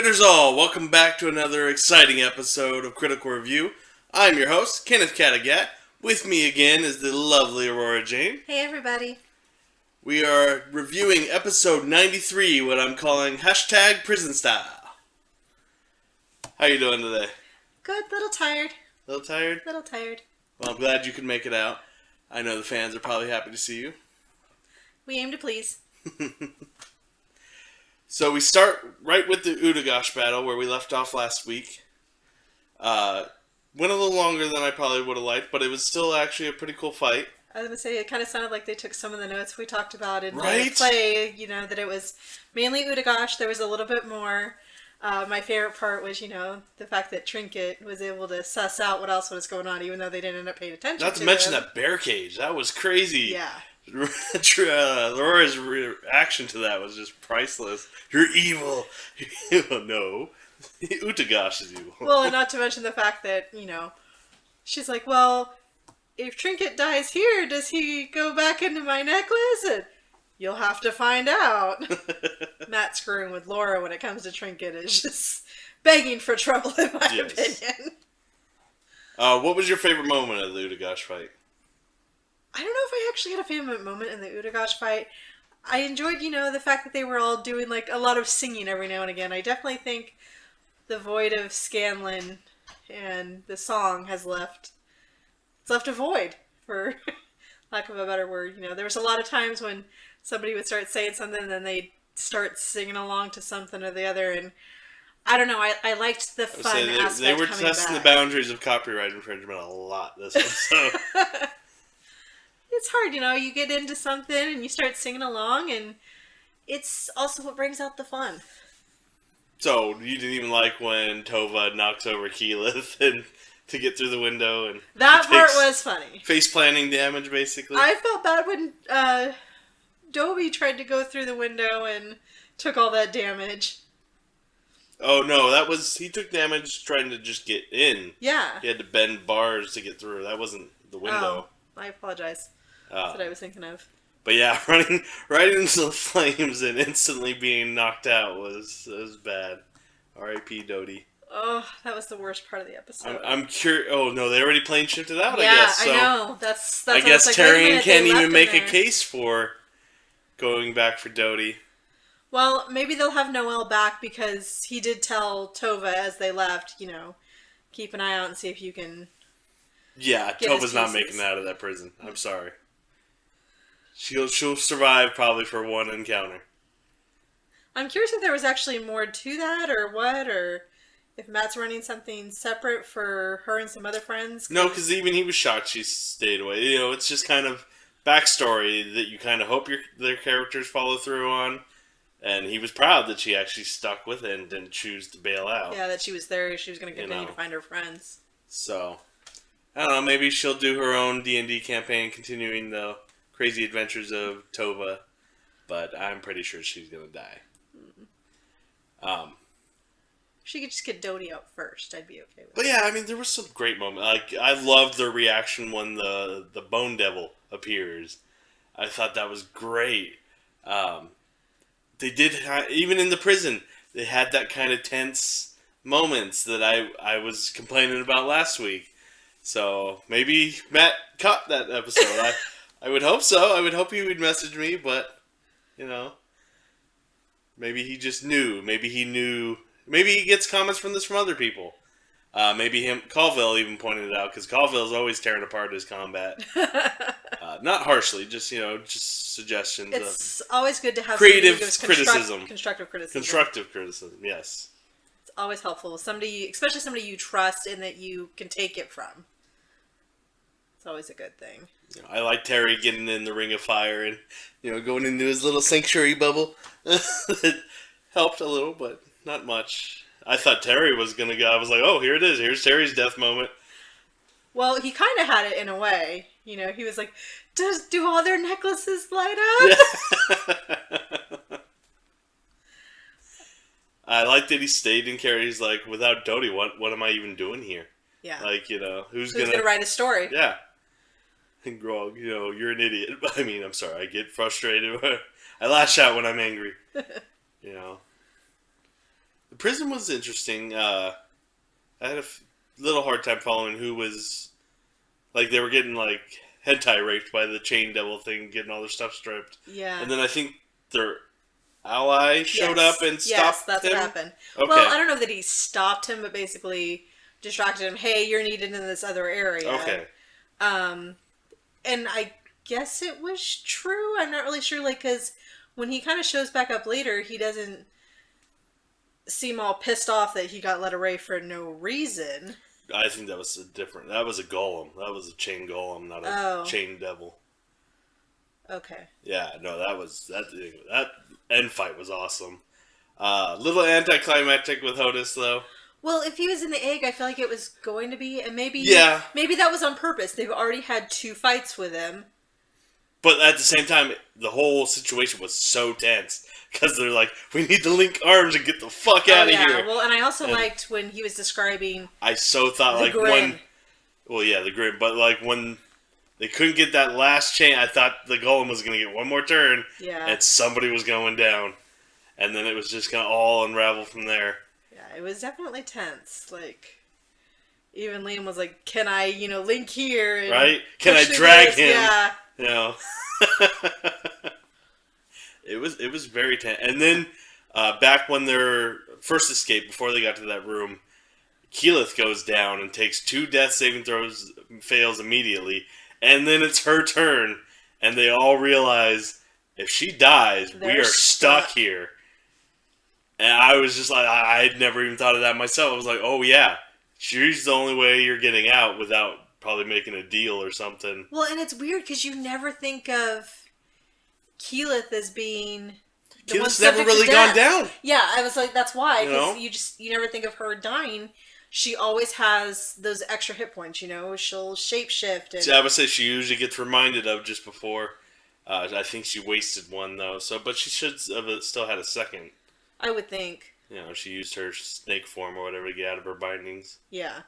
Critters all, welcome back to another exciting episode of Critical Review. I'm your host, Kenneth Catagat. With me again is the lovely Aurora Jane. Hey everybody. We are reviewing episode 93, what I'm calling hashtag prison style. How you doing today? Good, little tired. Little tired? Little tired. Well, I'm glad you could make it out. I know the fans are probably happy to see you. We aim to please. So we start right with the Utugosh battle where we left off last week. Went a little longer than I probably would have liked, but it was still actually a pretty cool fight. I was going to say, it kind of sounded like they took some of the notes we talked about in Right? the play, that it was mainly Utugosh. There was a little bit more. My favorite part was, the fact that Trinket was able to suss out what else was going on, even though they didn't end up paying attention Not to mention that bear cage. That was crazy. Yeah. Laura's reaction to that was just priceless. You're evil. No. Utugosh is evil. Well, and not to mention the fact that, she's like, well, if Trinket dies here, does he go back into my necklace? And you'll have to find out. Matt screwing with Laura when it comes to Trinket is just begging for trouble, in my opinion. What was your favorite moment of the Utugosh fight? I don't know if I actually had a favorite moment in the Utugosh fight. I enjoyed, the fact that they were all doing, a lot of singing every now and again. I definitely think the void of Scanlan and the song has left... It's left a void, for lack of a better word. There was a lot of times when somebody would start saying something and then they'd start singing along to something or the other, and I don't know, I liked the fun aspect. They were testing the boundaries of copyright infringement a lot this episode. It's hard, you get into something and you start singing along, and it's also what brings out the fun. So, you didn't even like when Tova knocks over Keyleth and to get through the window, and that part was funny. Face planting damage, basically. I felt bad when Dobie tried to go through the window and took all that damage. Oh no, he took damage trying to just get in. Yeah. He had to bend bars to get through. That wasn't the window. Oh, I apologize. That's what I was thinking of. But yeah, running right into the flames and instantly being knocked out was bad. R.I.P. Dodie. Oh, that was the worst part of the episode. I'm curious. Oh no, they already plane shifted out. Yeah, I guess. So I know. That's I guess Tyrion can't even make a case for going back for Dodie. Well, maybe they'll have Noel back because he did tell Tova as they left, keep an eye out and see if you can. Yeah, Tova's not making it out of that prison. I'm sorry. She'll survive probably for one encounter. I'm curious if there was actually more to that or what, or if Matt's running something separate for her and some other friends. No, because even he was shocked she stayed away. It's just kind of backstory that you kind of hope their characters follow through on. And he was proud that she actually stuck with it and didn't choose to bail out. Yeah, that she was there. She was going to continue to find her friends. So, I don't know. Maybe she'll do her own D&D campaign continuing the crazy adventures of Tova. But I'm pretty sure she's going to die. She could just get Dodie out first. I'd be okay with it. But yeah, there was some great moments. I loved their reaction when the Bone Devil appears. I thought that was great. They did, even in the prison, they had that kind of tense moments that I was complaining about last week. So maybe Matt caught that episode. I would hope so. I would hope he would message me, but, maybe he just knew. Maybe he knew. Maybe he gets comments from other people. Maybe Colville even pointed it out, because Colville's always tearing apart his combat. Not harshly, just suggestions. It's always good to have creative criticism. Constructive criticism. Constructive criticism, yes. It's always helpful. Especially somebody you trust and that you can take it from. It's always a good thing. I like Terry getting in the ring of fire and, going into his little sanctuary bubble. It helped a little, but not much. I thought Terry was going to go. I was like, oh, here it is. Here's Terry's death moment. Well, he kind of had it in a way. He was like, do all their necklaces light up? Yeah. I liked that he stayed in Carrie. He's like, without Dodie, what am I even doing here? Yeah. Who's going to write a story? Yeah. And Grog, you're an idiot. I'm sorry. I get frustrated. I lash out when I'm angry. The prison was interesting. I had a little hard time following who was... Like, they were getting, like, head tie raped by the chain devil thing, getting all their stuff stripped. Yeah. And then I think their ally showed up and stopped that's him. what happened. Okay. Well, I don't know that he stopped him, but basically distracted him. Hey, you're needed in this other area. Okay. And I guess it was true. I'm not really sure, like, because when he kind of shows back up later, he doesn't seem all pissed off that he got led away for no reason. I think that was that was a golem. That was a chain golem, not a chain devil. Okay. Yeah, no, that end fight was awesome. Little anticlimactic with Hotice, though. Well, if he was in the egg, I feel like it was going to be, and maybe that was on purpose. They've already had 2 fights with him. But at the same time, the whole situation was so tense. Because they're like, we need to link arms and get the fuck out of here. Well, and I also liked when he was describing I so thought, like, grin. Well, yeah, the grin. But, like, when they couldn't get that last chain, I thought the golem was going to get one more turn. Yeah. And somebody was going down. And then it was just going to all unravel from there. Yeah, it was definitely tense. Like, even Liam was like, can I, link here? And right? Can I drag him? Yeah. You know? It was very tense. And then, back when their first escape, before they got to that room, Keyleth goes down and takes 2 death saving throws, fails immediately, and then it's her turn, and they all realize, if she dies, we are stuck here. And I was just like, I'd never even thought of that myself. I was like, oh yeah, she's the only way you're getting out without probably making a deal or something. Well, and it's weird, because you never think of Keyleth as being Keyleth's never really gone down. Yeah, I was like, that's why, because you never think of her dying. She always has those extra hit points. She'll shapeshift. And... See, I would say she usually gets reminded of just before. I think she wasted one though. But she should have still had a second. I would think. She used her snake form or whatever to get out of her bindings. Yeah.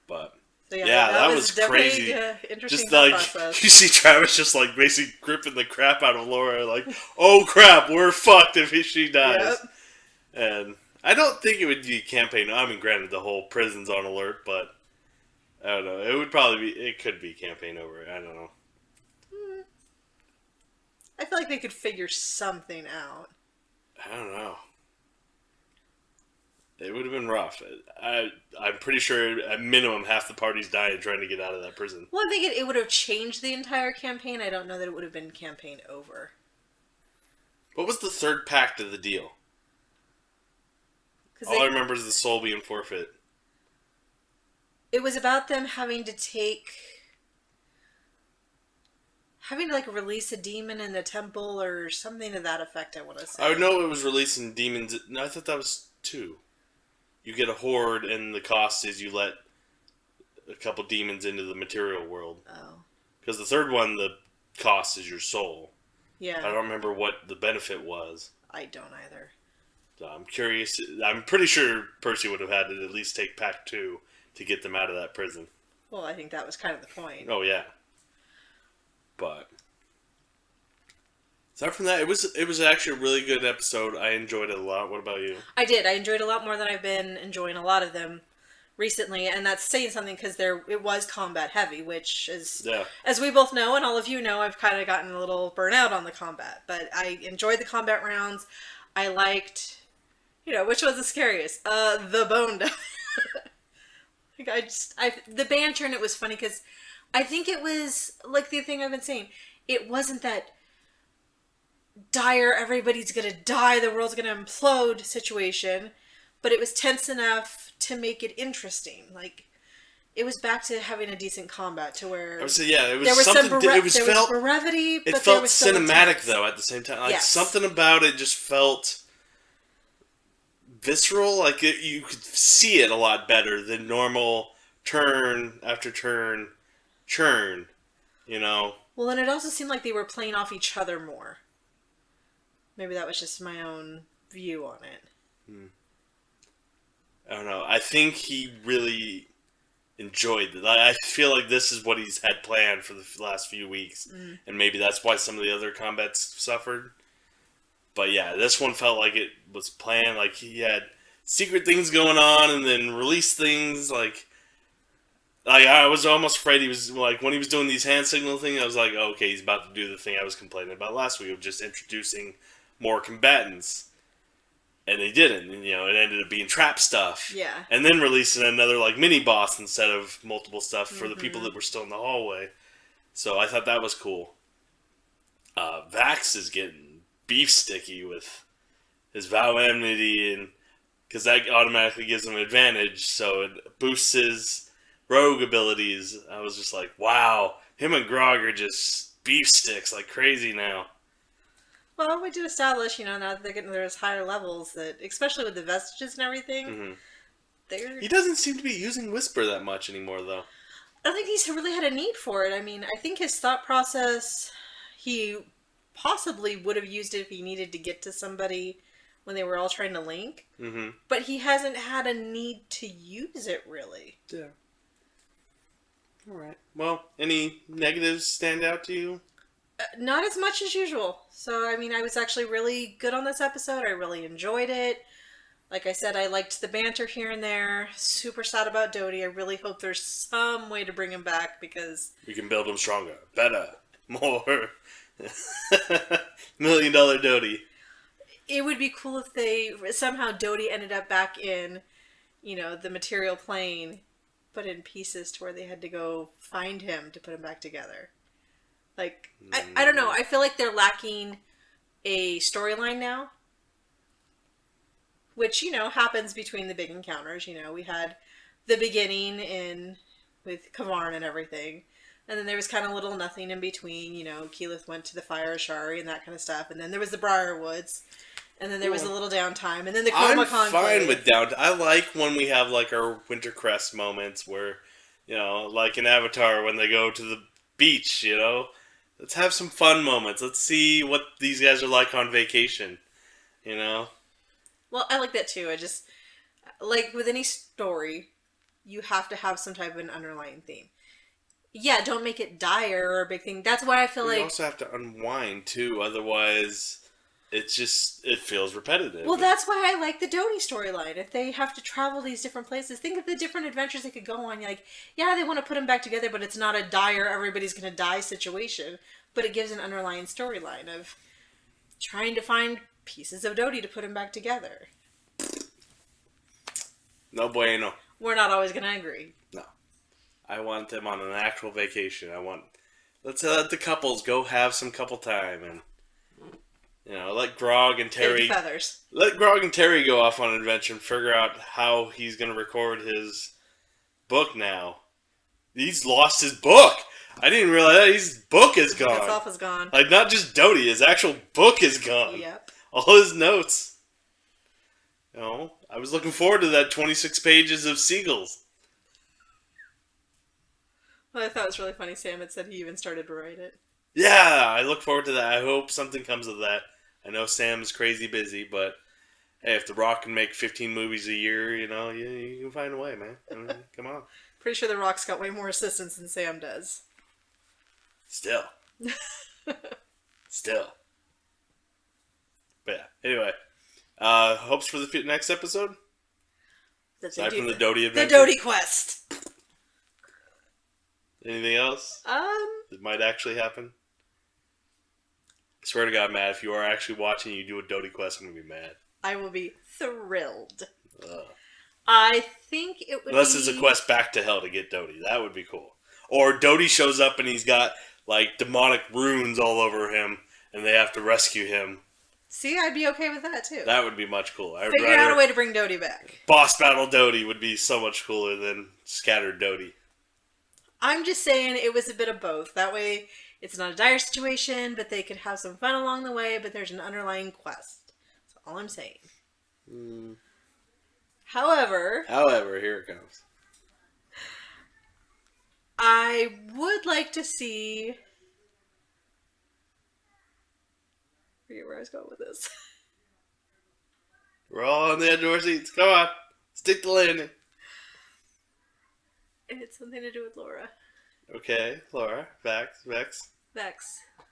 But. So yeah, that was crazy. Interesting just like process. You see Travis just like basically gripping the crap out of Laura, like, oh crap, we're fucked if she dies. Yep. And I don't think it would be campaign. I mean, granted, the whole prison's on alert, but I don't know. It would probably be. It could be campaign over. I don't know. I feel like they could figure something out. I don't know. It would have been rough. I'm pretty sure at minimum half the party's dying trying to get out of that prison. Well, I think it would have changed the entire campaign. I don't know that it would have been campaign over. What was the third pact of the deal? All I remember is the soul being forfeit. It was about them having to release a demon in the temple or something to that effect, I want to say. I know it was releasing demons. No, I thought that was 2. You get a horde, and the cost is you let a couple demons into the material world. Oh. Because the third one, the cost is your soul. Yeah. I don't remember what the benefit was. I don't either. So I'm curious. I'm pretty sure Percy would have had to at least take Pact 2 to get them out of that prison. Well, I think that was kind of the point. Oh, yeah. But aside from that, it was actually a really good episode. I enjoyed it a lot. What about you? I did. I enjoyed it a lot more than I've been enjoying a lot of them recently, and that's saying something because it was combat heavy, which is, as we both know, and all of you know, I've kind of gotten a little burnt out on the combat. But I enjoyed the combat rounds. I liked, which was the scariest? The bone devil. The banter, and it was funny because I think it was like the thing I've been saying. It wasn't that dire, everybody's gonna die, the world's gonna implode situation, but it was tense enough to make it interesting. Like, it was back to having a decent combat to where I would say, yeah, it was there was something. there was brevity, it but felt there was cinematic though at the same time. Like yes. Something about it just felt visceral. Like you could see it a lot better than normal turn after turn churn. Well, and it also seemed like they were playing off each other more. Maybe that was just my own view on it. I don't know. I think he really enjoyed it. I feel like this is what he's had planned for the last few weeks. And maybe that's why some of the other combats suffered. But yeah, this one felt like it was planned. Like he had secret things going on and then release things. Like I was almost afraid he was, like, when he was doing these hand signal things, I was like, oh, okay, he's about to do the thing I was complaining about last week of just introducing more combatants. And they didn't. And, it ended up being trap stuff. Yeah. And then releasing another, like, mini-boss instead of multiple stuff for the people that were still in the hallway. So I thought that was cool. Vax is getting beef sticky with his vow of enmity, and because that automatically gives him an advantage, so it boosts his rogue abilities. I was just like, wow, him and Grog are just beef sticks like crazy now. Well, we do establish, now that they're getting to those higher levels, that especially with the vestiges and everything, He doesn't seem to be using Whisper that much anymore, though. I don't think he's really had a need for it. I mean, I think his thought process, he possibly would have used it if he needed to get to somebody when they were all trying to link. Mm-hmm. But he hasn't had a need to use it, really. Yeah. Alright. Well, any negatives stand out to you? Not as much as usual. So, I mean, I was actually really good on this episode. I really enjoyed it. Like I said, I liked the banter here and there. Super sad about Dodie. I really hope there's some way to bring him back because... We can build him stronger, better, more. $1 million Dodie. It would be cool if they somehow Dodie ended up back in, the material plane, but in pieces to where they had to go find him to put him back together. Like, I don't know. I feel like they're lacking a storyline now. Which, happens between the big encounters. We had the beginning with Kavarn and everything. And then there was kind of little nothing in between. Keyleth went to the Fire Ashari and that kind of stuff. And then there was the Briarwoods. And then there was a little downtime. And then the Chroma Conclave. I'm fine with downtime. I like when we have, like, our Wintercrest moments where, like in Avatar when they go to the beach, Let's have some fun moments. Let's see what these guys are like on vacation, Well, I like that too. I just, like with any story, you have to have some type of an underlying theme. Yeah, don't make it dire or a big thing. That's why I feel like... You also have to unwind too, otherwise it feels repetitive. Well, that's why I like the Dodie storyline. If they have to travel these different places, think of the different adventures they could go on. You're like, yeah, they want to put them back together, but it's not a dire, everybody's going to die situation. But it gives an underlying storyline of trying to find pieces of Dodie to put them back together. No bueno. We're not always going to agree. No. I want them on an actual vacation. Let's let the couples go have some couple time and, let Grog and Terry... feathers. Let Grog and Terry go off on an adventure and figure out how he's going to record his book now. He's lost his book! I didn't realize that. His book is gone. Itself is gone. Like, not just Dodie, his actual book is gone. Yep. All his notes. I was looking forward to that 26 pages of seagulls. Well, I thought it was really funny. Sam had said he even started to write it. Yeah, I look forward to that. I hope something comes of that. I know Sam's crazy busy, but hey, if The Rock can make 15 movies a year, you can find a way, man. Come on. Pretty sure The Rock's got way more assistants than Sam does. Still. But yeah, anyway. Hopes for the next episode? Aside from the Dodie adventure? The Dodie quest! Anything else? That might actually happen? I swear to God, Matt, if you are actually watching and you do a Dodie quest, I'm going to be mad. I will be thrilled. I think it would Unless it's a quest back to hell to get Dodie. That would be cool. Or Dodie shows up and he's got, like, demonic runes all over him, and they have to rescue him. See, I'd be okay with that, too. That would be much cooler. Figure out a way to bring Dodie back. Boss battle Dodie would be so much cooler than scattered Dodie. I'm just saying it was a bit of both. That way, it's not a dire situation, but they could have some fun along the way, but there's an underlying quest. That's all I'm saying. However, here it comes. I would like to see... I forget where I was going with this. We're all on the edge of our seats. Come on. Stick the landing. It's something to do with Laura. Okay, Laura. Vex. Vex.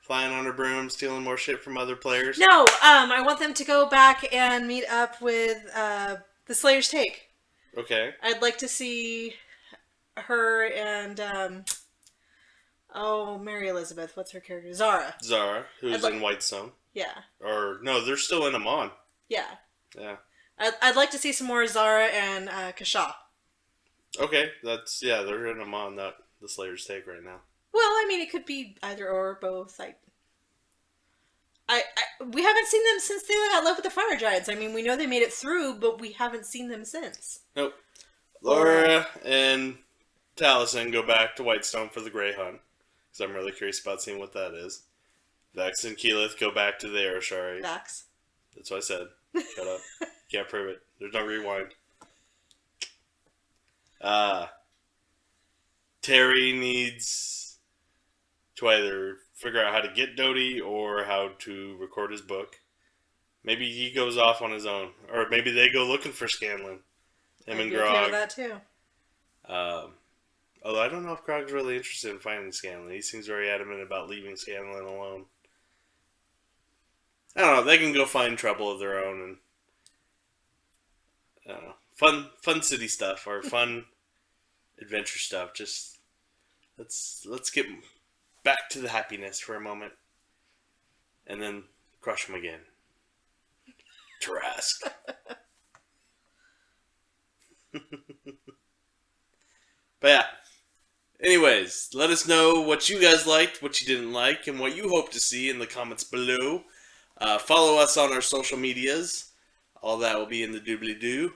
Flying on her broom, stealing more shit from other players. No, I want them to go back and meet up with the the Slayer's Take. Okay. I'd like to see her and Mary Elizabeth. What's her character? Zara. Zara, who's in Whitestone. Yeah. Or no, they're still in Amon. Yeah. Yeah. I'd like to see some more Zara and Kasha. Okay, they're in Amon, not the Slayer's Take right now. Well, I mean, it could be either or both. We haven't seen them since they got left with the Fire Giants. I mean, we know they made it through, but we haven't seen them since. Nope. Laura and Taliesin go back to Whitestone for the Grey Hunt, because I'm really curious about seeing what that is. Vex and Keyleth go back to the Arashari. Vex. That's what I said. Shut up. Can't prove it. There's no rewind. Terry needs to either figure out how to get Dodie or how to record his book. Maybe he goes off on his own. Or maybe they go looking for Scanlan. Him and Grog. Okay with that too. Although I don't know if Grog's really interested in finding Scanlan. He seems very adamant about leaving Scanlan alone. I don't know. They can go find trouble of their own and I don't know. Fun city stuff or fun adventure stuff. Just let's get back to the happiness for a moment, and then crush them again. Trask. But yeah. Anyways, let us know what you guys liked, what you didn't like, and what you hope to see in the comments below. Follow us on our social medias. All that will be in the doobly-doo.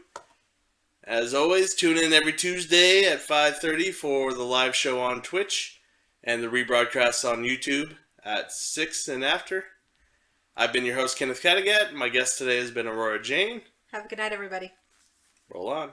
As always, tune in every Tuesday at 5:30 for the live show on Twitch and the rebroadcasts on YouTube at 6 and after. I've been your host, Kenneth Kattegat. My guest today has been Aurora Jane. Have a good night, everybody. Roll on.